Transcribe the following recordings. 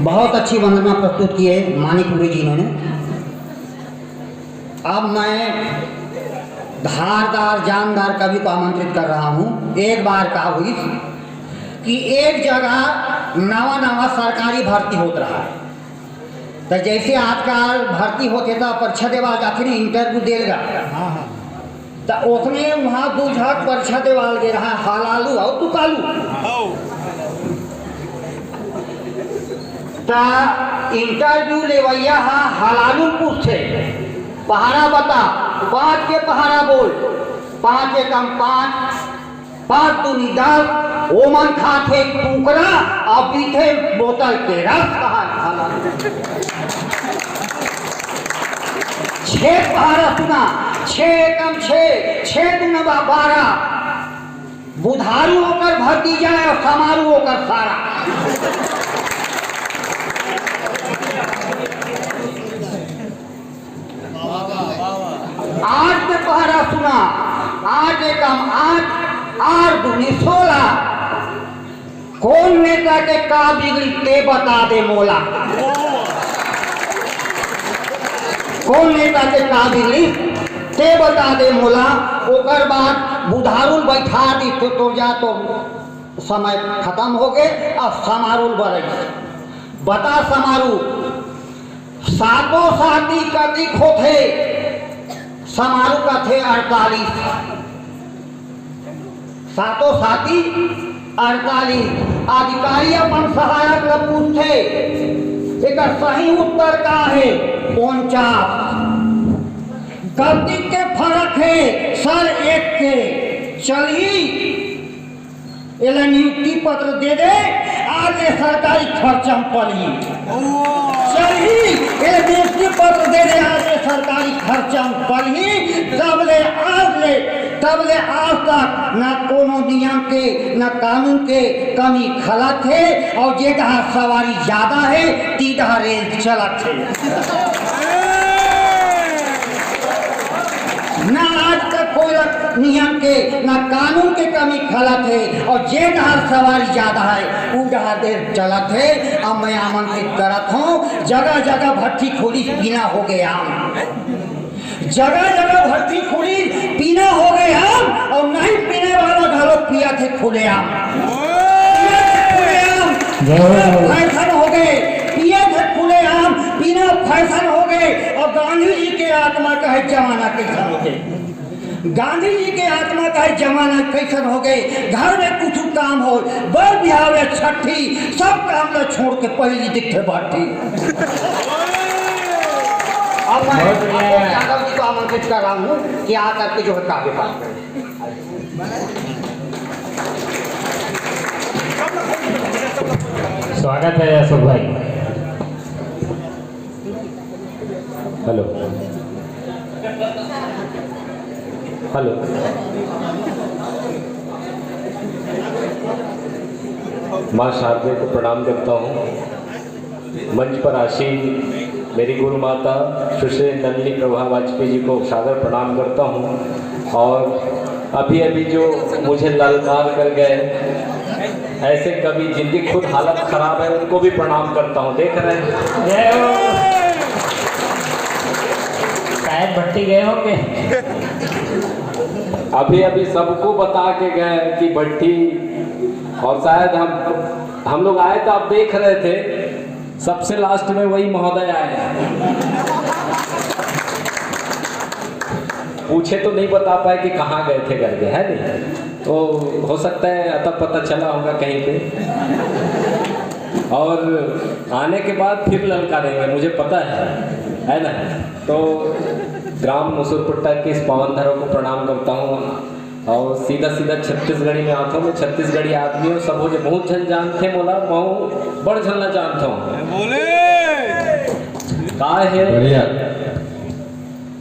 बहुत अच्छी वंदना प्रस्तुत की है मानिकपुरी जी ने। अब मैं धारदार जानदार कवि को आमंत्रित कर रहा हूँ। एक बार का हुई कि एक जगह नवा नवा सरकारी भर्ती होता रहा है, तो जैसे आजकल भर्ती होते तो परीक्षा देवा जाते नहीं, इंटरव्यू देगा, तो उसने वहाँ दो झक परीक्षा देवाल गे रहा हालालू और तुकालू। तो इंटरव्यू लेवैया हालालू पूछे पहाड़ा बता, 5 के पहाड़ा बोल, 5 एकम 5, 5 दूनी 10, ओमन खाते टुकड़ा और पीठे बोतल के रस कहा। 6 पहाड़ा सुना, 6 एकम 6, 6 दूना 12, बुधारू होकर भर्ती जाए और समारू होकर सारा। आठ पे पहरा सुना, 8 एकम 8, 8 दूनी 16, कौन नेता के का बिगड़ी ते बता दे मोला। कौन नेता के का बिगड़ी ते बता दे मोला। ओकर बाद बुधारुल बैठा दी तो जा तो समय खत्म हो गए। अब समारूल बढ़ बता समारू 7 साथी कति खोथे, समारू का थे 48, 7 साथी 48। अधिकारी अपन सहायक ल पूछे एक सही उत्तर का है 49। गलती के फर्क है सर 1 के, चलिए एला नियुक्ति पत्र दे दे, आज ये सरकारी खर्चा पड़ी। चलिए ये नियुक्ति पत्र दे दे, आज ये सरकारी खर्चा पड़ी। तबले आज तक न कोनो नियम के न कानून के कमी खलत है, और जे जहाँ सवारी ज्यादा है ती जहाँ रेल चलत है। न आज तक कोई नियम के न कानून के कमी खलत है, और जे जहाँ सवारी ज्यादा है वो जहाँ देर चलत है। अब मैं आमंत्रित करत हूँ, जगह जगह भट्टी खोली पीना हो गया, जगह जगह भट्टी खोली पीना हो गया, और नहीं पीने वाला घरों पिया थे खुले आम। फैशन हो गए, पिया थे खुले आम, पीना फैशन हो गए। और गांधी जी के आत्मा का है जमाना कैसा हो गए, गांधी जी के आत्मा का है जमाना कैसन हो गए। घर में कुछ काम हो, बर बिहावे छठी, सब काम ला छोड़ के पहली दिखते बाटी। अब मैं यादव जी को आमंत्रित कर रहा हूँ कि आकर के जो है काव्य पाठ करें। स्वागत है अशोक भाई। हेलो हेलो, माँ शारदे को प्रणाम करता हूँ। मंच पर आसीन मेरी गुरु माता सुश्री नंदिनी प्रभा वाजपेयी जी को सादर प्रणाम करता हूँ। और अभी अभी जो मुझे ललकार कर गए ऐसे कवि जिनकी खुद हालत खराब है उनको भी प्रणाम करता हूँ। देख रहे हैं शायद भट्टी गए होंगे। अभी अभी सबको बता के गए कि भट्टी, और शायद हम लोग आए तो आप देख रहे थे, सबसे लास्ट में वही महोदय आए। पूछे तो नहीं बता पाए कि कहाँ गए थे करके, है नहीं? तो हो सकता है अतः पता चला होगा कहीं पे, और आने के बाद फिर ललकारेंगे, मुझे पता है ना। तो ग्राम मुसुरपुट्टा के इस पावन धरों को प्रणाम करता हूँ। और सीधा सीधा छत्तीसगढ़ी में आता हूँ। मैं छत्तीसगढ़ी आदमी हूँ, सब मुझे बहुत झन जानते मोला, मैं बड़ झन जानता हूँ। का है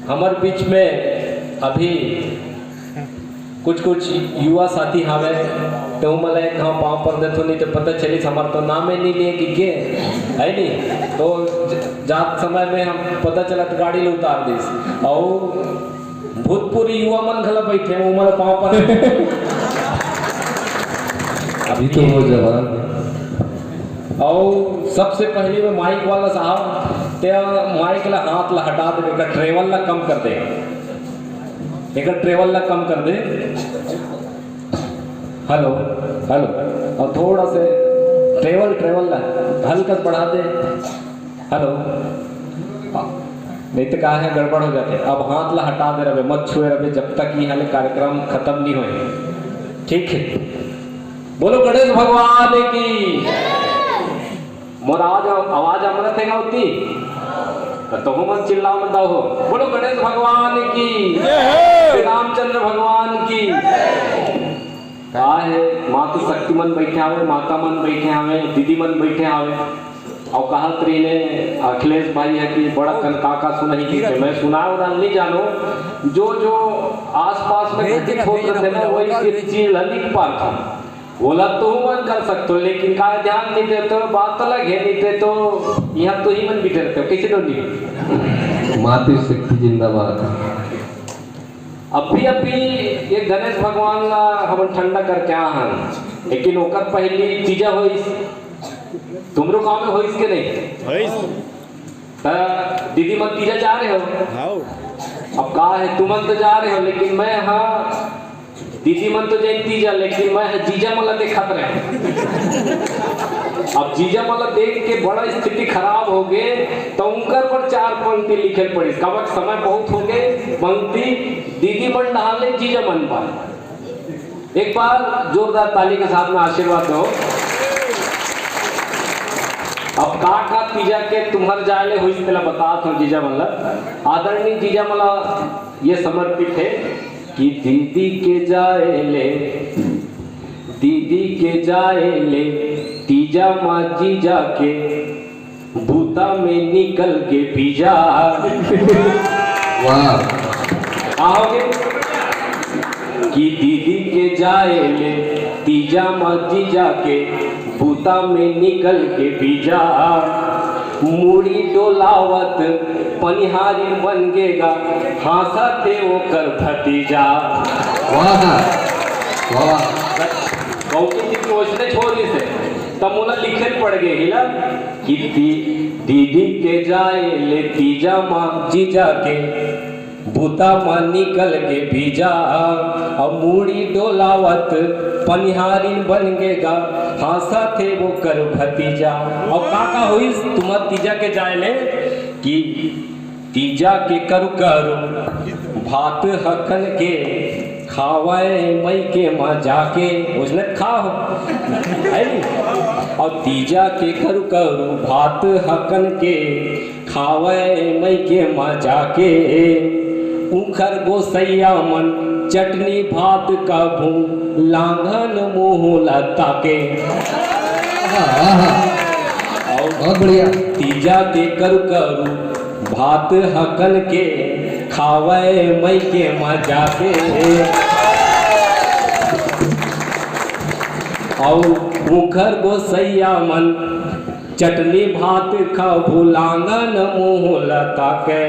हमारे बीच में अभी कुछ युवा साथी हावे, तो मला एक हाँ पाँव पर देते नहीं तो पता चली हमारा तो नाम ही नहीं लिए कि के है नहीं। तो जात समय में हम पता चला तो गाड़ी ले उतार दी, और भूतपूर्व युवा मन खला बैठे वो हमारे पाँव पर अभी तो वो जवान और सबसे पहले में माइक वाला साहब ते माइक ला हाथ ला हटा दे, एक ट्रेवल ला कम कर दे, एक ट्रेवल ला कम कर दे। हेलो हेलो, और थोड़ा से ट्रेवल ला हल्का बढ़ा दे। हेलो, नहीं तो कहा है गड़बड़ हो जाते। अब हाथ ला हटा दे रहे, मत छुए रहे जब तक यहाँ कार्यक्रम खत्म नहीं होए, ठीक है? बोलो गणेश भगवान की। मोर आवाज अमृत है होती तो मन चिल्ला मत हो। बोलो गणेश भगवान की, श्री रामचंद्र भगवान की। कहा है मातु शक्ति मन बैठे आवे, माता मन बैठे आवे, दीदी मन बैठे आवे। और कहा त्री ने अखिलेश भाई है कि बड़ा कनकाका सुनाई की, मैं सुना और नहीं जानो, जो जो आसपास में घटित होता है ना वही चीज लिख पाता। बोला तो मन कर सकते हो, लेकिन का ध्यान नहीं देते हो, बात तो लगे नहीं देते तो यहाँ तो ही मन बिठे रहते हो, किसी तो नहीं। मातृ शक्ति जिंदाबाद। अभी ये गणेश भगवान ला हम ठंडा करके आन, लेकिन ओकर पहली चीजा होइस तुमरो गांव में होइस के नहीं होइस दीदी मन तीजा जा रहे हो। अब कहा है तुम तो जा रहे हो, लेकिन मैं हाँ दीदी मन तो जाए तीजा, लेकिन मैं जीजा मला देखत रहे। अब जीजा मला देख के बड़ा स्थिति खराब हो गए, तो उनकर पर 4 पंक्ति लिखे पड़ी। कब समय बहुत हो गए, पंक्ति दीदी मन डाले जीजा मन पर। एक बार जोरदार ताली के साथ में आशीर्वाद दो। अब का तीजा के तुम्हार जाले हुई पहला बता था जीजा मला, आदरणीय जीजा मला ये समर्पित है कि दीदी के जाए ले तीजा माँ जीजा के बूता में निकल के बीजा। वाह। आओगे कि दीदी के जाए ले तीजा माँ जीजा के बूता में निकल के बीजा। मूड़ी डोलावत पनिहारी बन गेगा, हासा थे वो कर भतीजा। वाह वाह। सोचने छोड़ी से तब मुना लिखे पड़ गए हिला कि दीदी के जाए ले तीजा माँ जीजा के बूता माँ निकल के भीजा। और मूड़ी डोलावत पनिहारी बन गेगा, हासा थे वो कर भतीजा। और काका हुई तुम्हार तीजा के जाए ले कि तीजा के करू भात हकन के खावाए मई के माँ जाके उसने खाओ है नहीं। और तीजा के करू भात हकन के खावाए मई के माँ जाके। उखर गोसैया मन चटनी भात का भू लांघन मुँह लता के। बहुत बढ़िया। तीजा के करू भात हकन के खावे मई के मजा के। और मुखर गोसैया मन चटनी भात खा भूलांगन मुँह लता के।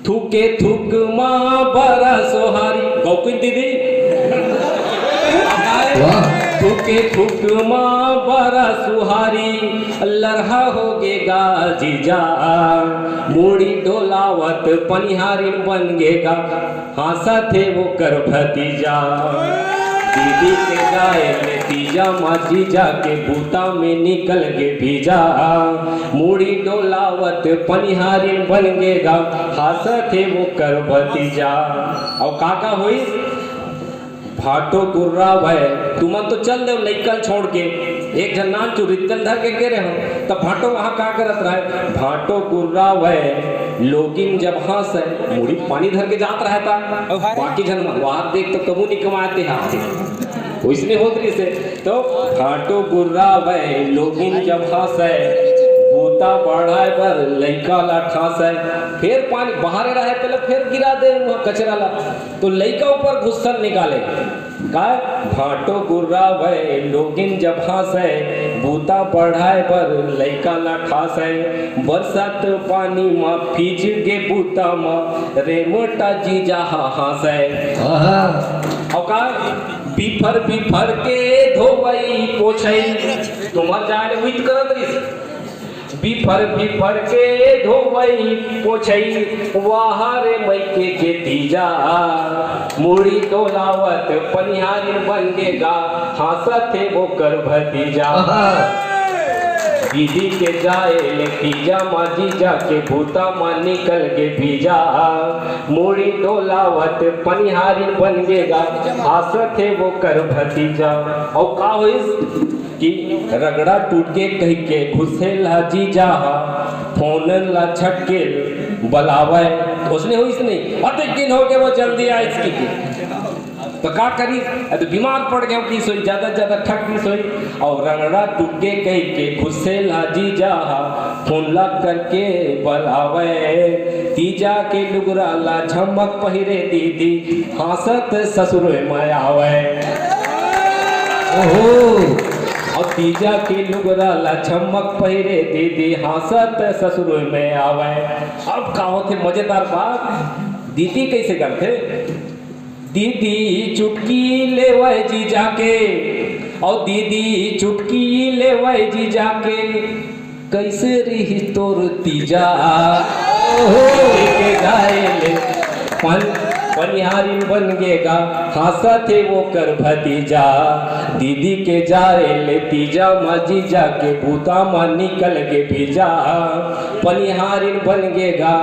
थूके थूक माँ बरा सोहारी गौकुन दीदी। थूके थूक माँ बरा सुहारी लरहा हो गेगा जीजा। मूड़ी डोलावत पनिहारी बन गेगा, हासा थे वो कर भतीजा। दीदी के गाए में तीजा माँ जीजा के बूता में निकल के भीजा। मूड़ी डोलावत पनिहारी बन गेगा, हासा थे वो कर भतीजा। और काका हुई भाटो गुर्रा भय तुम तो चल दे लइकल छोड़ के एक जन नाम चुरितल धर के गे रहे हो। तब भाटो वहां का करत रहे, भाटो गुर्रा भय लोगिन जब हंस मुड़ी पानी धर के जात रहता। बाकी जन वहां देख तो कबू नहीं कमाते हाथ उसने होत रही से। तो भाटो गुर्रा भय लोगिन जब हंस बूता बढ़ाए पर लइका ला ठास फिर पानी बाहर रहे पहले फिर गिरा दे वहाँ कचरा ला, तो लइका ऊपर घुस्सन निकाले का भाटो गुर्रा भय लोगिन जब हंसे बूता बढ़ाए पर लइका ला ठास बरसात पानी माँ फीज गे बूता माँ रे मोटा जीजा हंसे। और का बिफर बिफर के धोवई पोछई तुम्हार जाने वित करत रही बिफर बिफर के धोवई पोछई वाहरे मैके के तीजा मुड़ी डोलावत पनिहारी बनेगा हंसत है वो कर भतीजा दीदी के जाए ले तीजा माजी जाके भूता माँ निकल के भीजा मुड़ी डोलावत पनिहारी बनेगा हंसत है वो कर भतीजा। और का होइस कि रगड़ा टूट के कह के घुसे ला जीजा फोन ला छटके बलावे उसने हुई नहीं अधिक दिन हो गए वो जल्दी आए इसकी तो का करी तो बीमार पड़ गए की सोई ज्यादा ठक नहीं सोई और रगड़ा टूट के कह के घुसे ला जीजा फोन ला करके बलावे तीजा के लुगरा ला झमक पहिरे दीदी हंसत ससुर में आवे ओहो और तीजा के लुगरा ला चमक पहिरे दीदी हंसत ससुर में आवे। अब का होते मजेदार बात दीदी कैसे करते दीदी चुटकी ले वह जी जाके और दीदी चुटकी ले वह जी जाके कैसे रही तोर तीजा के गाए ले पनिहारी बनेगा हंसत है वो कर भतीजा दीदी के जाए ले तीजा माजी जाके भूता माँ निकल के भीजा पनिहारी बनेगा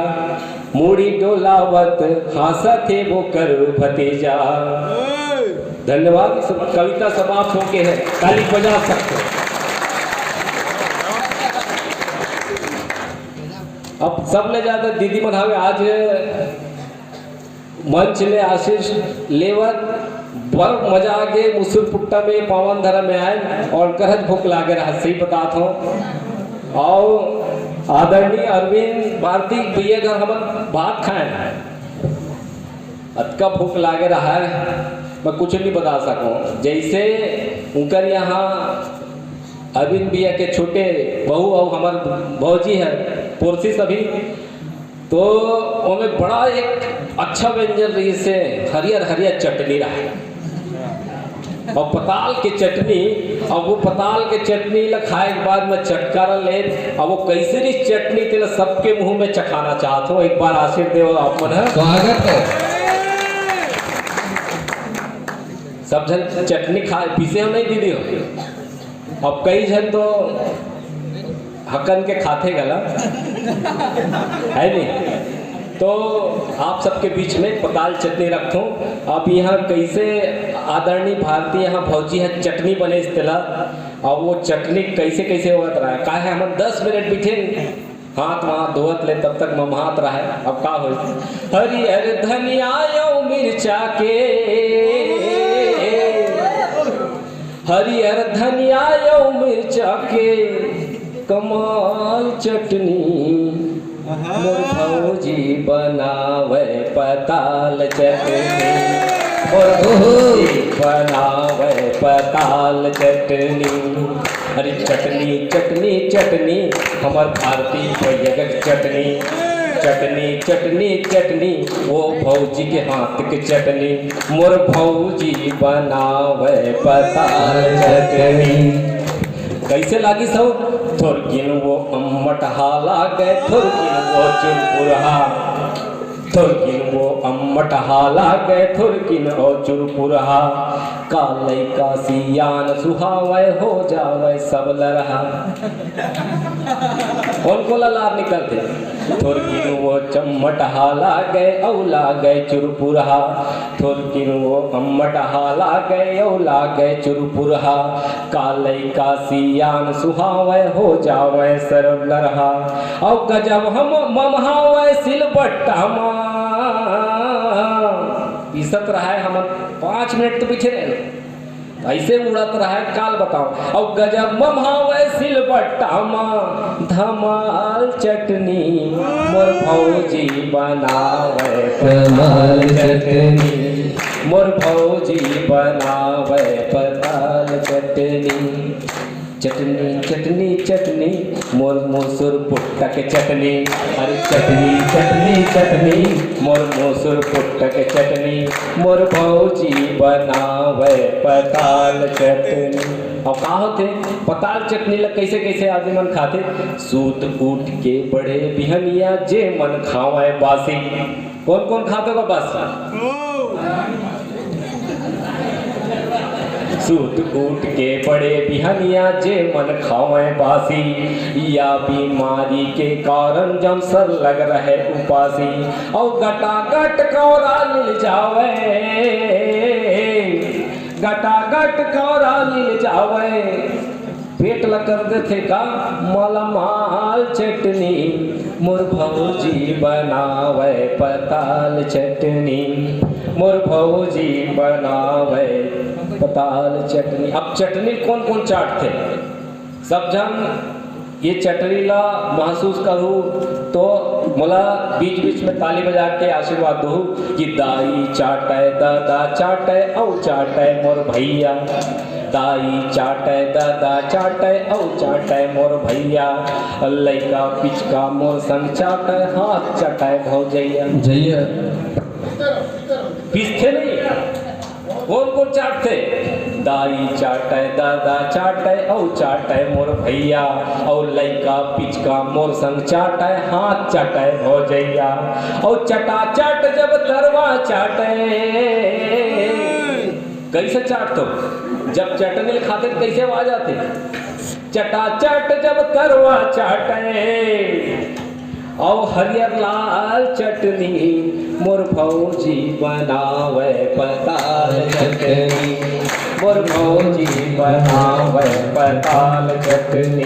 मुड़ी डोलावत हंसत है वो कर भतीजा। धन्यवाद। कविता समाप्त हो के है ताली बजा सकते। अब सब ले जाते दीदी मनावे आज मंच ले आशीष लेवर बड़ मजा आके मुसुर पुट्टा में पावन धरा में आए और कहत भूख लागे रहा सही बताता हूँ। और आदरणीय अरविंद भारती भैया घर हम भात खाए अतका भूख लागे रहा है मैं कुछ नहीं बता सकूँ। जैसे उनकर यहाँ अरविंद भैया के छोटे बहू और हमार भौजी है पुरसी सभी तो उनमें बड़ा एक अच्छा व्यंजन रही से हरियर हरियर चटनी रहा और पताल की चटनी और वो पताल के चटनी ला खाए के बाद में चटकारा ले और वो कैसे भी चटनी तेल सबके मुंह में चखाना चाहता हूँ। एक बार आशीर्वाद देव अपन है स्वागत है। सब जन चटनी खाए पीसे हो नहीं दीदी हो अब कई जन तो हकन के खाते गला है नहीं तो आप सबके बीच में पताल चटनी रखूं। आप यहाँ कैसे आदरणीय भारतीय यहाँ भौजी है चटनी बने इस तरह और वो चटनी कैसे कैसे होत रहा है का है हम 10 मिनट पीछे हाथ वहाँ धोत ले तब तक ममहात रहा है। अब का हो हरियर धनिया यो मिर्चा के हरियर धनिया यो मिर्चा के कमाल चटनी मोर भौजी बनावे पताल चटनी मोर भौजी बनावे पताल चटनी। अरे चटनी चटनी चटनी हमार भारतीय भैया चटनी चटनी चटनी चटनी वो भौजी के हाथ के चटनी मोर भौजी बनावे पताल चटनी। कैसे लागी सब थोरकिन वो अम्मट हाला गए थोरकिन वो चुरपुरहा थोरकिन वो अम्मट हाला गए थोरकिन और चुरपुरहा काले का सियान सुहावे हो जावे सब लरहा। कौन को लार निकलते थोरकिन वो चम्मट हाला गए औला गए चुरपुरहा थोरकिन वो अम्मट हाला गए औला गए चुरपुरहा काले का सियान सुहावे हो जावे सरब लरहा। और गजब हम ममहावे सिलबट्टा मा पीसत रहा है हम 5 मिनट तो पीछे रहे ऐसे उड़त रहा है काल बताओ। और गजब ममहावे सिलबट्टा मा धमाल चटनी मोर भौजी बनावे पताल चटनी मोर भौजी बनावे पताल चटनी। चटनी चटनी चटनी मोर मोसुर पुट्टक चटनी। अरे चटनी चटनी चटनी मोर मोसुर पुट्टक चटनी, मोर भौजी बनावे पताल चटनी। और कहा होते पताल चटनी लग कैसे कैसे आदमी मन खाते? सूत कूट के बड़े बिहनिया जे मन खावे बासी। कौन कौन खाते को बासी? सूत कूट के बड़े बिहनिया जे मन खावे बासी, या बीमारी के कारण जम सर लग रहे उपासी। और गटा गट कौरा मिल जावे, गटा गट कौरा मिल जावे, पेट ल कर देथे का मलमाल चटनी, मोर भौजी बनावे पताल चटनी, मोर भौजी बनावे पताल चटनी। अब चटनी कौन कौन चाटते? सब जन ये चटनी ला महसूस करूँ तो मोला बीच बीच में ताली बजा के आशीर्वाद दो कि दाई चाटे दादा चाटे औ चाटे मोर भैया, दाई चाटे दादा चाटे औ चाटे मोर भैया, लइका पिचका मोर संग चाटे हाथ चाटे भौजैया। जैया पीसते नहीं, कौन कौन चाटते? दाई चाटे दादा चाटे औ चाटे मोर भैया, और लइका पिचका मोर संग चाटे हाथ चाटे भौजैया। और चटा चाट जब तरवा चाटे, कैसे चाटतो? जब चटनी खाते कैसे आवाज आती? चटा चाट जब तरवा चाटे, और हरियर लाल चटनी मोर भौजी बनावे पताल चटनी, मोर भौजी बनावे पताल चटनी।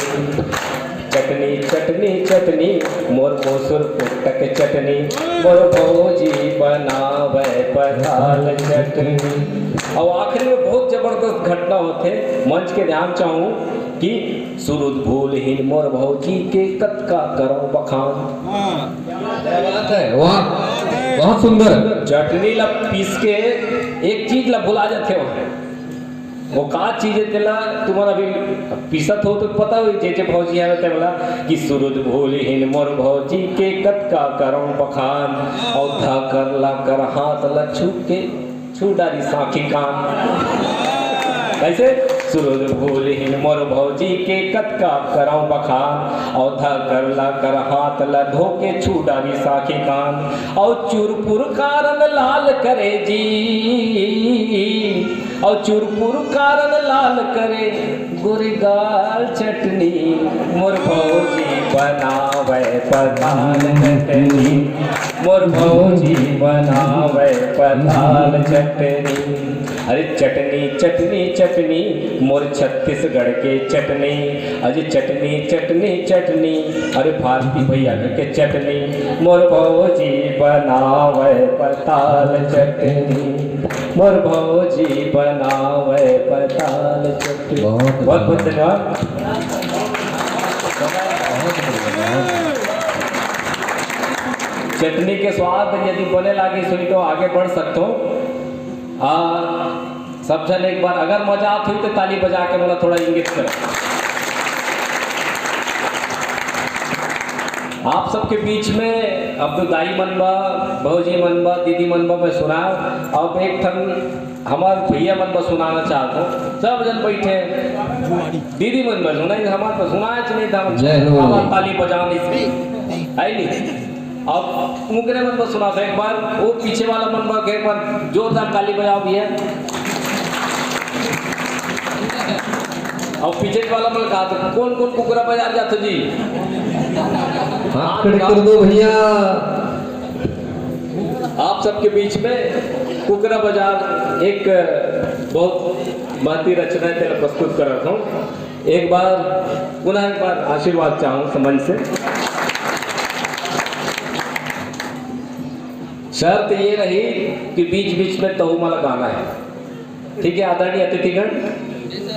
चटनी चटनी चटनी मोर मोसुर पुट्टक चटनी, मोर भौजी बनावे पताल चटनी। और आखिरी में बहुत जबरदस्त घटना होते, मंच के ध्यान चाहूँ कि सुरुद भूलहीन मोर भौजी के कतका करो बखान। क्या बात है, वाह बहुत सुंदर। चटनी ला पीस के एक चीज ला भुला जाते हो, वो का चीज है तेला तुम्हारा भी पीसत हो तो पता हो जे भौजी है तेला कि सुरुद भूलहीन मोर भौजी के कतका करो बखान, और धा कर ला कर हाथ ला छू के छू डारी साखी कान। कैसे? सुरुद भूलहीन मोर भौजी के कतका करौ बखान, और धा कर ला कर हाथ ला धोके छू डारी साखी कान। और चुरपुर कारण लाल करे जी, और चुरपुर कारण लाल करे गुरगाल चटनी, मोर भौजी बनावे पताल चटनी, मोर भौजी बनावे पताल चटनी। अरे चटनी चटनी चटनी मोर छत्तीसगढ़ के चटनी, अरे चटनी चटनी चटनी, अरे भारती भैया के चटनी, मोर भौजी बनावे पताल चटनी, मोर भौजी बनावे पताल चटनी। बहुत बहुत धन्यवाद। चटनी के स्वाद यदि बने लागे सुनी तो आगे बढ़ सकते हो। सब जन एक बार अगर मजा आती हुई तो ताली बजा के बोला थोड़ा इंगित करें। आप सबके बीच में अब तो दाई मनबा, भौजी मनबा, दीदी मनबा मैं सुना। अब एक ठन हमार भैया मनबा सुनाना चाहता हूँ। सब जन बैठे, दीदी मनबा सुना, हमारे तो सुनाया नहीं था, हमारे ताली बजाने से है नहीं। अब मुकरे मन पर सुना था एक बार, वो पीछे वाला मन पर एक बार जोरदार ताली बजाओ भैया। और पीछे वाला मन कहा तो कौन कौन कुकरा बजा जाते जी? हाथ खड़े कर दो भैया। आप सबके बीच में कुकरा बाजार एक बहुत महती रचना तेरा प्रस्तुत कर रहा हूँ। एक बार पुनः एक बार आशीर्वाद चाहूँ समझ से। शर्त ये रही कि बीच बीच में तहुमा लगाना है, ठीक है आदरणीय अतिथिगण?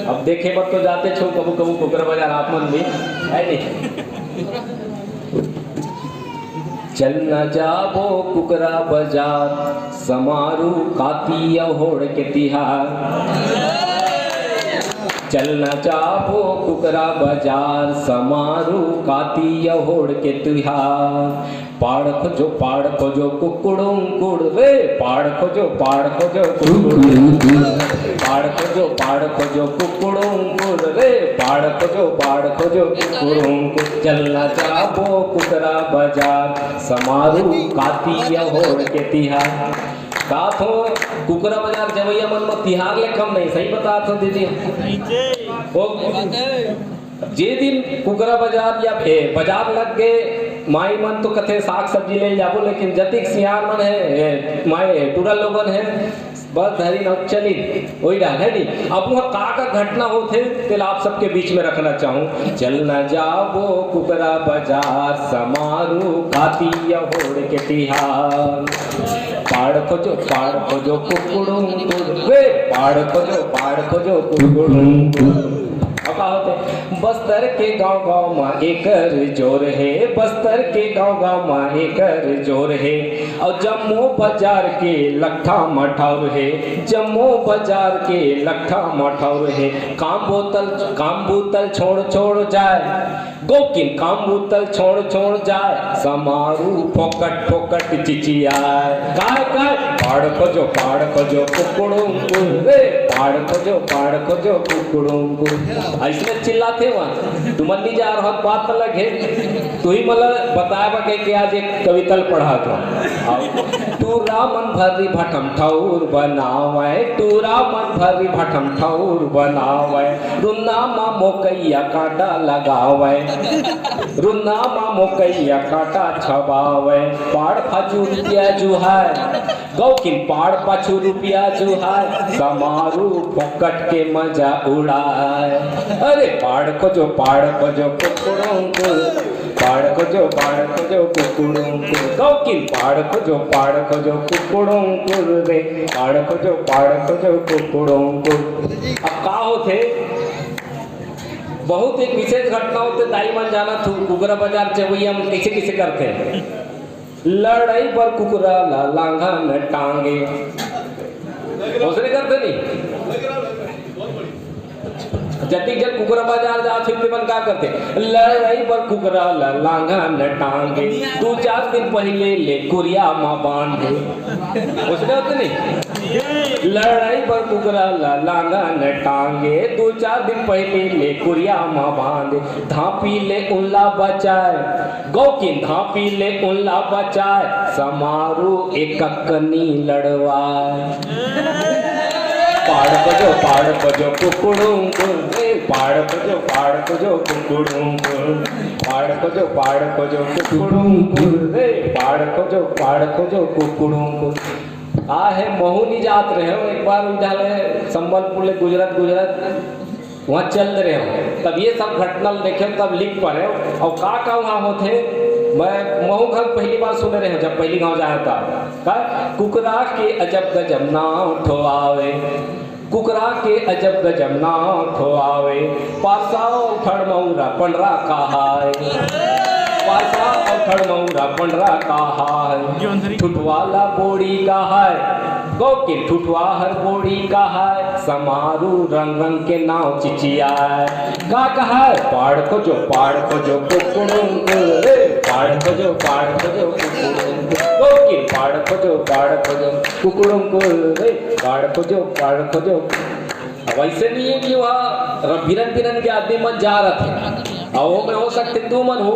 अब देखे मत तो जाते छो कबू कबू कुकरा बाजार आप मन भी है नहीं। चल न जाबो कुकरा बाजार, समारू काती होड़ के तिहार। चल न जाबो कुकरा बाजार समारू काती होड़ के तुहार पाड़ खोजो कुकुड़ों कुड़ रे पाड़ खोजो कुकुड़ों पाड़ खोजो कुकुड़ों कुड़ रे पाड़ खोजो कुकुड़ों कुड़ चल न जाबो कुकरा बाजार समारू काती होड़ के तिहार का थो कुकरा बाजार जवैया मन में तिहार ले कम नहीं सही बता थो दीदी वो जे दिन कुकरा बाजार या बाजार लग गए माई मन तो कथे साग सब्जी ले जाबो लेकिन जतिक सियार मन है माई टूरल लोगन है बस धरी न चली वही डाल है नहीं अब वह का घटना होते तेल आप सबके बीच में रखना चाहूँ चल न जाबो कुकरा बाजार समारू काती होड़ के तिहार पाड़ खोजो कुकुड़ों वे पाड़ खोजो कुकुड़ों का होते बस्तर के गांव में एकर जोर है बस्तर के गांव में एकर जोर है और जम्मू बाजार के लट्ठा मठौर है जम्मू बाजार के लट्ठा मठौर है काम बोतल छोड़ जाए गोकिन काम बोतल छोड़ जाए समारू फोकट चिचियाए काय पाड़ खोजो कुकुड़ों रे पाड़ खोजो कुकुड़ों ऐसे चिल्लाते वहाँ तुम नहीं जा रहा बात अलग है तू ही मतलब बताया कि आज एक कवितल पढ़ा था टूरा मन भरी भटम ठौर बनावे टूरा मन भरी भटम ठौर बनावे रुन्ना माँ मोकैया कांटा लगावे रुन्ना माँ मोकैया कांटा छबावे पाड़ पाछू रुपया जुहाय गौकिन पाड़ पाछू रुपया जुहाय समारू फोकट के मजा उड़ाए अरे पाड़ खोजो कुकुड़ों को पाड़ खोजो कुकुड़ों को गौकिन पाड़ खोजो कुकुड़ों को रे पाड़ खोजो कुकुड़ों को अब का होते बहुत एक विशेष घटना होते दाई मन जाना थू कुकरा बाजार चवैया हम कैसे करते हैं लड़ाई पर कुकरा लांघा में टांगे हौसले करते नहीं जतिक जब कुकरा बाजार जा फिर मन का करते लड़ाई पर कुकरा लांघा न टांगे 2-4 दिन पहले ले कुरिया माँ बांधे उसने होते नहीं लड़ाई पर कुकरा लांघा न टांगे 2-4 दिन पहले ले कुरिया माँ बांधे धापी ले उल्ला बचाए गौकिन धापी ले उल्ला बचाए समारू एक कनी लड़वाए पाड़ खोजो कुकुड़ों को पाड़ खोजो कुकुड़ों को पाड़ खोजो कुकुड़ों को रे पाड़ खोजो कुकुड़ों को आहे महुनी जात रहे हो एक बार उठाले संबलपुर ले गुजरात वहाँ चल रहे हो तब ये सब घटना देखे तब लिख पड़े और का वहाँ होते मैं महू घर पहली बार सुन रहे हैं जब पहली गांव जाया था कुकरा के अजब गजब नाम ठोआवे कुकरा के अजब गजब नाम ठोआवे पासाओ खड़मौरा पंडरा कहाय पासा और खड़मौरा पंडरा कहाय ठुटवाला बोड़ी कहाय गौकिन ठुठवाहर बोड़ी कहाय समारू रंग के नाव चिचियाय का कहाय पाड़ खोजो कुकुड़ों को रे पाड़ खोजो कुकुड़ों को गौकिन पाड़ खोजो कुकुड़ों को रे पाड़ खोजो वैसे नहीं है कि वहाँ बिरन के आदमी मन जा रहे थे और वो में हो सकते 2 मन हो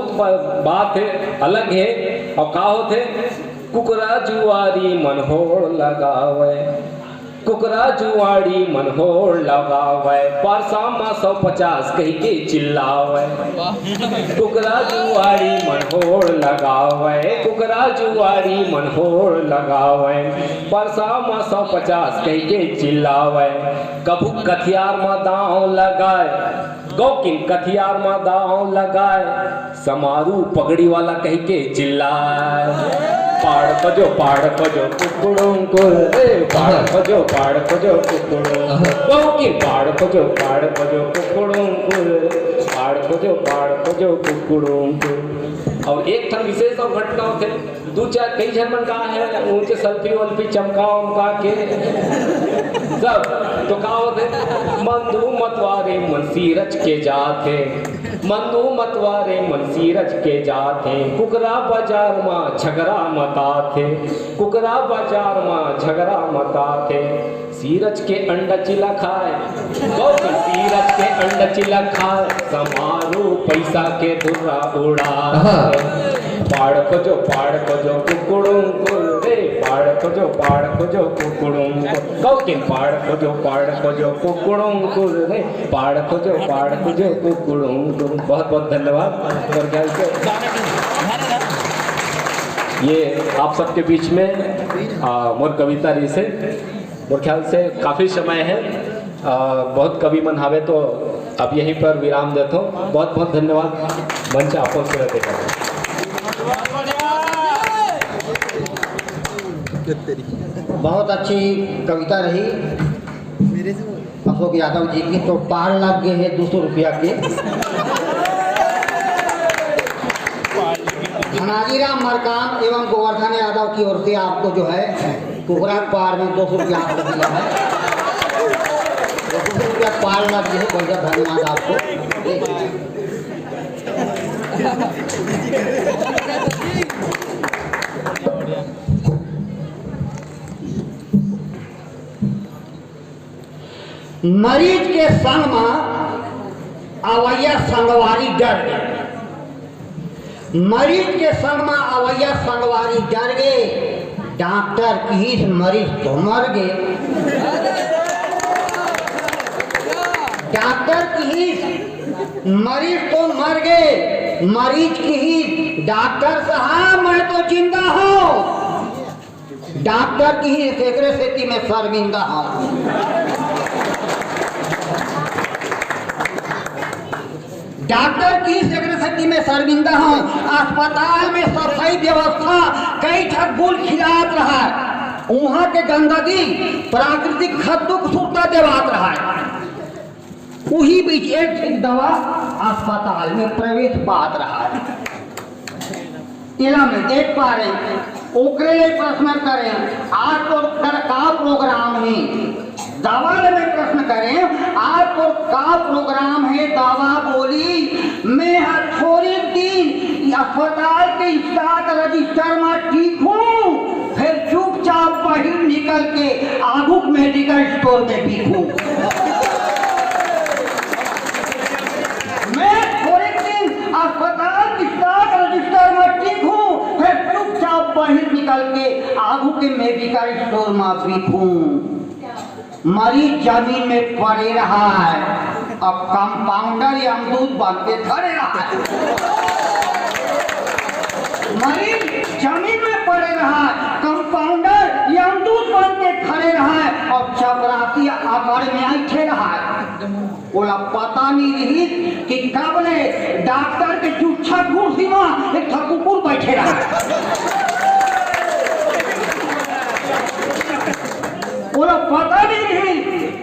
बात है अलग है और का होते कुकरा जुआरी मनहोड़ लगावे कुकरा जुआरी मनहोड़ लगावे परसामा 150 कही के चिल्लावे कुकरा जुआरी मनहोड़ लगावे कुकरा जुआरी मनहोड़ लगावे परसामा 150 कही के चिल्लावे कभू कथियार में दांव लगाए गौकिन कथियार में दांव लगाए समारू पगड़ी वाला कही के चिल्लाए पाड़ खोजो कुकुड़ों को रे पाड़ खोजो कुकुड़ों गौकिन पाड़ खोजो कुकुड़ों को पाड़ पाड़ को जो कुकुड़ों को। और एक ठन विशेष और घटना होते दो चार कई जन मन का है ऊंचे सल्फी वल्फी चमका उमका के सब तो का होते मंदू मतवारे मनसी रच के जाते मंदू मतवारे मनसी रच के जाते कुकरा बाजार में झगड़ा मता थे कुकरा बाजार में झगड़ा मता थे सीरज के अंडा चिला खाए सीरज के अंडा चिला खाए समारो पैसा के दुर्रा उड़ा पाड़ को जो कुकुड़ों को रे पाड़ को जो कुकुड़ों को के पाड़ को जो कुकुड़ों को रे पाड़ को जो कुकुड़ों को। बहुत बहुत धन्यवाद। और ख्याल से ये आप सबके बीच में मोर कविता रही से मोर ख्याल से काफ़ी समय है बहुत कवि मन हावे तो अब यहीं पर विराम देता हूँ। बहुत बहुत धन्यवाद। मंच आपको सुनते हैं। बहुत अच्छी कविता रही अशोक यादव जी की। तो पार लग गए हैं 200 रुपया के। धनाजीराम मरकाम एवं गोवर्धन यादव की ओर से आपको जो है कुकरा पार में 200 रुपया आपको दिया है। 200 रुपया पार लग गए। बहुत बहुत धन्यवाद आपको। मरीज के संग में अवैया संगवारी डर गए। मरीज के संग में अवैया संगवारी डर गए। डॉक्टर की मरीज तो मर गए। डॉक्टर की मरीज तो मर गए। मरीज की डॉक्टर साहब मैं तो जिंदा हूँ। डॉक्टर की सेक्रेटरी में शर्मिंदा हूँ। डॉक्टर की सेक्रेटरी में शर्मिंदा हूँ। अस्पताल में सफाई व्यवस्था कई ठग गुल खिलात रहा है। वहाँ के गंदगी प्राकृतिक खद्दू खूबसूरता देवात रहा है। वही बीच एक ठीक दवा अस्पताल में प्रवेश पात रहा है। इला में देख पा रहे ओकरे लिए प्रश्न करें आज तो का प्रोग्राम है। दवा में प्रश्न करें आपको का प्रोग्राम है। दवा बोली मैं थोड़े दिन अस्पताल के स्टाफ रजिस्टर में ठीक हूँ फिर चुपचाप बाहर निकल के आगुक मेडिकल स्टोर में बिकूं। मैं थोड़े दिन अस्पताल के स्टाफ रजिस्टर में ठीक हूँ फिर चुपचाप बाहर निकल के आगू के मेडिकल स्टोर में बिकूं। मरीज जमीन में पड़े रहा है। अब कंपाउंडर यमदूत बन के खड़े रहा है। मरीज जमीन में पड़े रहा है। कंपाउंडर यमदूत बन के खड़े रहा है। और चपरासी आकर में ऐठे रहा है। बोला पता नहीं रही कि कब ने डॉक्टर के चुच्छा कुर्सी में एक कुकुर बैठे रहा है। बोला पता नहीं रही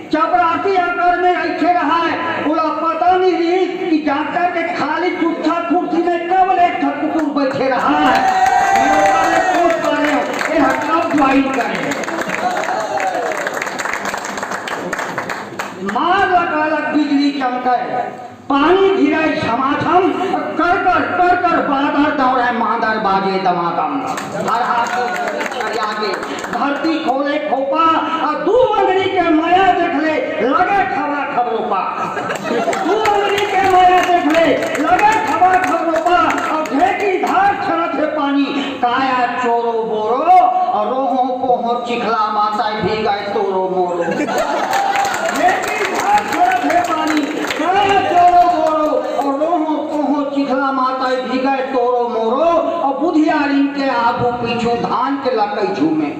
चपरासी आकर में ऐसे रहा है। बोला पता नहीं रही कि डॉक्टर के खाली चुच्छा कुर्सी में कब एक कुकुर बैठे रहा है। पूछ पा रहे हो कब ज्वाइन करें। मार लगा बिजली चमके पानी गिरा झमाझम कर कर बादर दौड़े मादर बाजे दमादम। हर हाथ आगे धरती खोले खोपा और दू अंगली के माया देख ले लगे खबा खबरोपा। दू अंगली के माया देख ले लगे खबा खबरोपा। और ढेकी धार छरत है पानी काया चोरो बोरो और रोहों को हो चिखला माता भी गए तोरो मोरो। ढेकी धार छरत है पानी काया चोरो बोरो और रोहों को हो चिखला माता भी गए तोरो मोरो। और बुधियारी के आगू पीछू धान के लकई झूमे।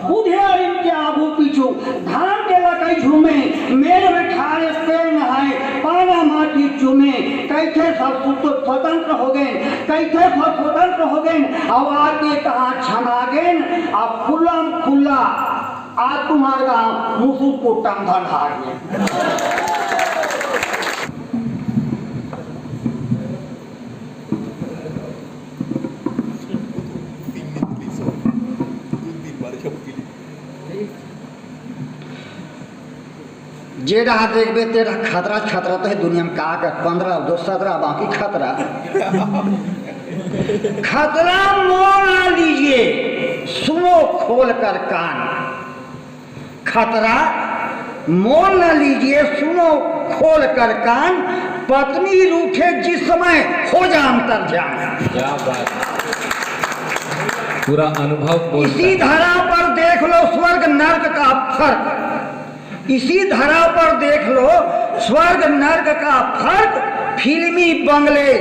बुधियारी के आगू पीछू धान के लकई झूमे। मेल में ठाड़े पेड़ नहाए पाना माटी चूमे। कैसे सब स्वतंत्र हो गए कैसे सब स्वतंत्र हो गए। अब आगे कहाँ छना गए। अब खुल्लम खुल्ला आज तुम्हारे गाँव मुसुर को टंधन हार गए। जे रहा देखबे तेरा खतरा खतरा तो है दुनिया में का 15 दो 17 बाकी खतरा खतरा मोल ना लीजिए, सुनो खोल कर कान। खतरा मोल न लीजिए, सुनो खोल कर कान। पत्नी रूठे जिस समय हो जा अंतर ध्यान। क्या बात, पूरा अनुभव बोलता इसी है। धरा पर देख लो स्वर्ग नर्क का फर्क। इसी धरा पर देख लो स्वर्ग नर्क का फर्क। फिल्मी बंगले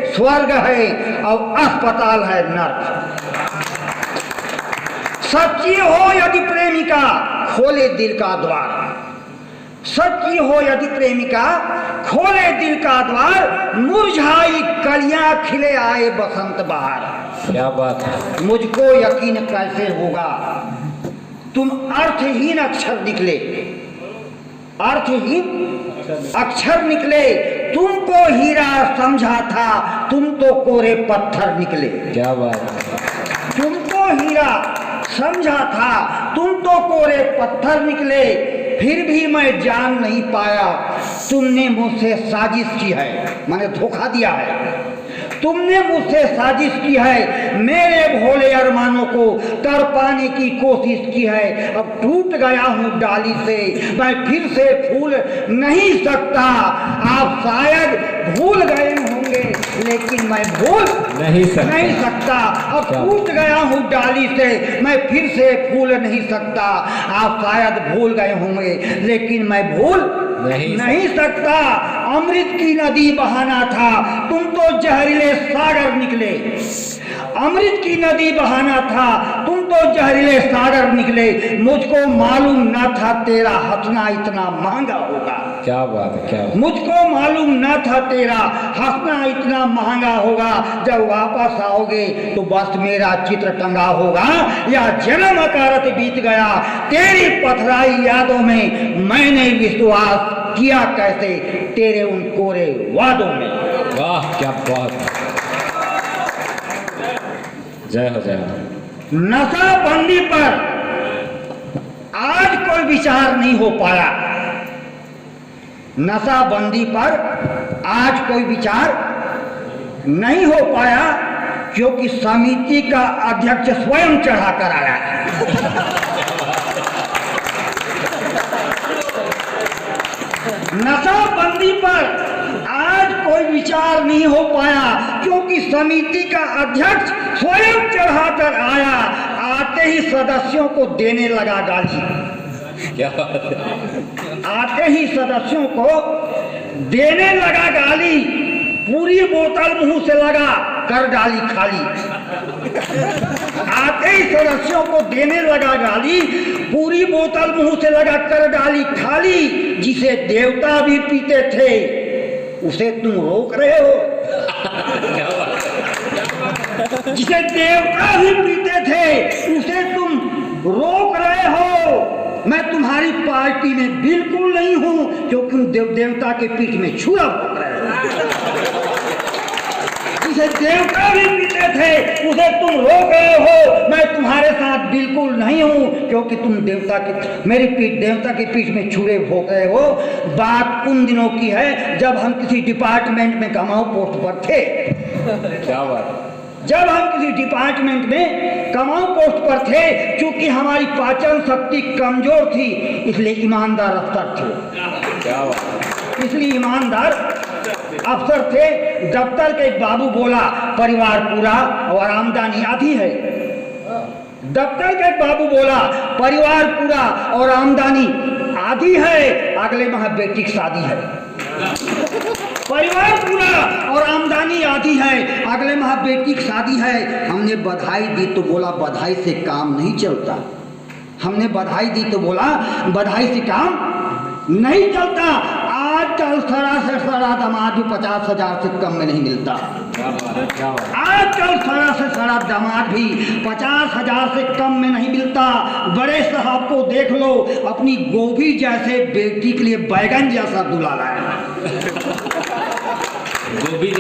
स्वर्ग है और अस्पताल है नर्क। सच्ची हो यदि प्रेमिका खोले दिल का द्वार। सच्ची हो यदि प्रेमिका खोले दिल का द्वार। मुरझाई कलियां खिले आए बसंत बहार। क्या बात है। मुझको यकीन कैसे होगा तुम अर्थहीन अक्षर निकले। अर्थहीन अक्षर निकले। तुमको हीरा समझा था तुम तो कोरे पत्थर निकले। क्या बात है। तुमको हीरा समझा था तुम तो कोरे पत्थर निकले। फिर भी मैं जान नहीं पाया तुमने मुझसे साजिश की है, मैंने धोखा दिया है। तुमने मुझसे साजिश की है, मेरे भोले अरमानों को तर पाने की कोशिश की है। अब टूट गया हूँ डाली से, मैं फिर से फूल नहीं सकता। आप शायद भूल गए होंगे लेकिन मैं भूल नहीं सकता। अब टूट गया हूँ डाली से, मैं फिर से फूल नहीं सकता। आप शायद भूल गए होंगे लेकिन मैं भूल नहीं सकता। अमृत की नदी बहाना था तुम तो जहरीले सागर निकले। अमृत की नदी बहाना था तुम तो जहरीले सागर निकले। मुझको मालूम न था तेरा हंसना इतना महंगा होगा। क्या बात है। क्या बात। मुझको मालूम न था तेरा हंसना इतना महंगा होगा। जब वापस आओगे तो बस मेरा चित्र टंगा होगा या जन्म अकारत बीत गया तेरी पथराई यादों में। मैंने विश्वास किया कैसे तेरे उन कोरे वादों में। वाह क्या बात है। जय हो जय हो। नशाबंदी पर आज कोई विचार नहीं हो पाया। नशाबंदी पर आज कोई विचार नहीं हो पाया क्योंकि समिति का अध्यक्ष स्वयं चढ़ा कर आया। नशाबंदी पर आज कोई विचार नहीं हो पाया क्योंकि समिति का अध्यक्ष स्वयं चढ़ाकर आया। आते ही सदस्यों को देने लगा गाली। क्या बात है। आते ही सदस्यों को देने लगा गाली। पूरी बोतल मुंह से लगा कर डाली खाली। आते ही सदस्यों को देने लगा गाली। पूरी बोतल मुंह से लगा कर डाली खाली। जिसे देवता भी पीते थे उसे तुम रोक रहे हो। जिसे देवता भी पीते थे उसे तुम रोक रहे हो। मैं तुम्हारी पार्टी में बिल्कुल नहीं हूं क्योंकि देवता के पीठ में छुरा भोग रहे हो। जिसे देवता भी पीते थे उसे तुम रोक रहे हो। मैं तुम्हारे साथ बिल्कुल नहीं हूं क्योंकि तुम मेरी पीठ देवता की पीठ में छुरे भोग रहे हो। बात उन दिनों की है जब हम किसी डिपार्टमेंट में कमाऊ पोस्ट पर थे। क्या बात। जब हम किसी डिपार्टमेंट में कमाऊ पोस्ट पर थे, क्योंकि हमारी पाचन शक्ति कमजोर थी इसलिए ईमानदार अफसर थे। क्या बात। इसलिए ईमानदार अफसर थे। दफ्तर के एक बाबू बोला परिवार पूरा और आमदनी आधी है। दफ्तर के एक बाबू बोला परिवार पूरा और आमदनी आधी है, अगले माह बेटी की शादी है। परिवार पूरा और आमदनी आधी है, अगले माह बेटी की शादी है। हमने बधाई दी तो बोला बधाई से काम नहीं चलता। हमने बधाई दी तो बोला बधाई से काम नहीं चलता। आजकल सरा दामाद भी 50,000 से कम में नहीं मिलता। आजकल सरा दामाद भी 50,000 से कम में नहीं मिलता। बड़े साहब को देख लो, अपनी गोभी जैसे बेटी के लिए बैगन जैसा दूल्हा लाया।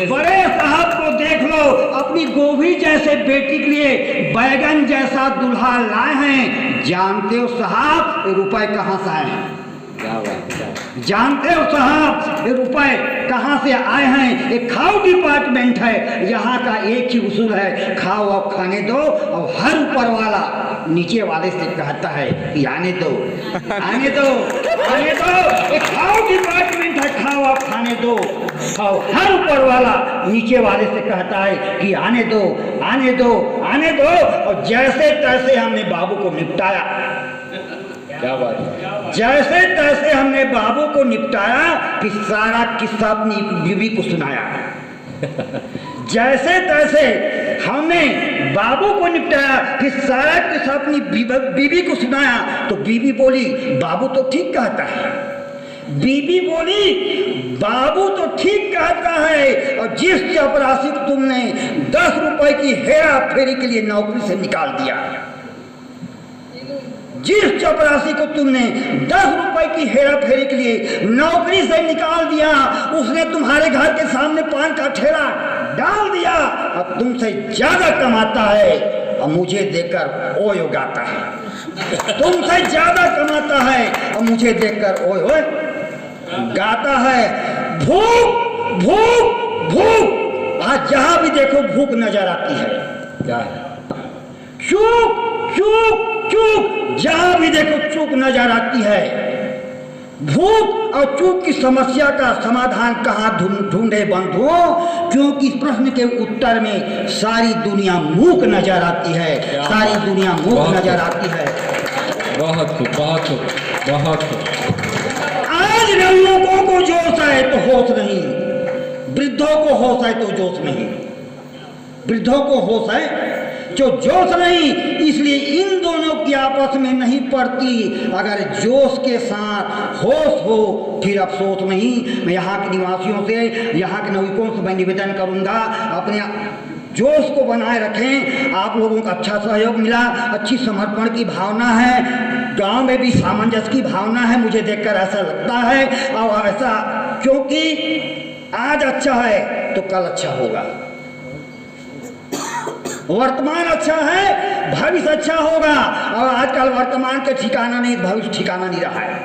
बड़े साहब को देख लो, अपनी गोभी जैसे बेटी के लिए बैगन जैसा दूल्हा लाए हैं। जानते हो साहब रुपए कहाँ से आए हैं? क्या बात। जानते हो साहब ये रुपए कहाँ से आए हैं? एक खाओ डिपार्टमेंट है, यहाँ का एक ही उसूल है, खाओ और खाने दो, और हर ऊपर वाला नीचे वाले से कहता है कि आने दो, आने दो, आने दो। एक खाओ डिपार्टमेंट है, खाओ और खाने दो, और हर ऊपर वाला नीचे वाले से कहता है कि आने दो, आने दो, आने दो। और जैसे तैसे हमने बाबू को निपटाया, क्या बात है। जैसे तैसे हमने बाबू को निपटाया, फिर सारा किस्सा अपनी बीवी को सुनाया। जैसे तैसे हमने बाबू को निपटाया, फिर सारा किस्सा अपनी बीवी को सुनाया। तो बीवी बोली बाबू तो ठीक कहता है, बीवी बोली बाबू तो ठीक कहता है। और जिस चपरासी को तुमने 10 रुपए की हेरा फेरी के लिए नौकरी से निकाल दिया, जिस चपरासी को तुमने 10 रुपए की हेरा फेरी के लिए नौकरी से निकाल दिया, उसने तुम्हारे घर के सामने पान का ठेला डाल दिया, अब तुमसे ज्यादा कमाता है और मुझे देकर ओय गाता है। तुमसे ज्यादा कमाता है और मुझे देखकर ओय ओय गाता है। भूख भूख भूख, आज जहां भी देखो भूख नजर आती है। क्या है? चूक चूक चूक, जहां भी देखो चूक नजर आती है। भूख और चूक की समस्या का समाधान कहाँ ढूंढे बंधुओं? क्योंकि इस प्रश्न के उत्तर में सारी दुनिया मूक नजर आती है, सारी दुनिया मूक नजर आती है। बहुत खूब, बहुत खूब, बहुत खूब। आज नवयुवकों को जोश है तो होश नहीं, वृद्धों को होश है तो जोश नहीं। वृद्धों को होश है जो जोश नहीं, इसलिए इन दोनों की आपस में नहीं पड़ती। अगर जोश के साथ होश हो फिर अफसोस नहीं। मैं यहाँ के निवासियों से, यहाँ के नागरिकों से मैं निवेदन करूँगा, अपने जोश को बनाए रखें। आप लोगों का अच्छा सहयोग मिला, अच्छी समर्पण की भावना है, गांव में भी सामंजस्य की भावना है, मुझे देखकर ऐसा लगता है। और ऐसा क्योंकि आज अच्छा है तो कल अच्छा होगा, वर्तमान अच्छा है भविष्य अच्छा होगा। और आजकल वर्तमान के ठिकाना नहीं, भविष्य ठिकाना नहीं रहा है।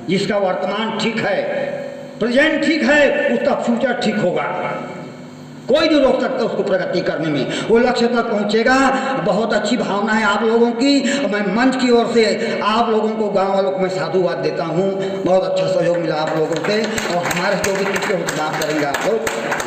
जिसका वर्तमान ठीक है, प्रेजेंट ठीक है, उसका फ्यूचर ठीक होगा। कोई नहीं रोक सकता उसको प्रगति करने में, वो लक्ष्य तक पहुंचेगा। बहुत अच्छी भावना है आप लोगों की। मैं मंच की ओर से आप लोगों को, गांव वालों को मैं साधुवाद देता हूं। बहुत अच्छा सहयोग मिला आप लोगों से, और हमारे जो भी किसके माफ करेंगे आप लोग।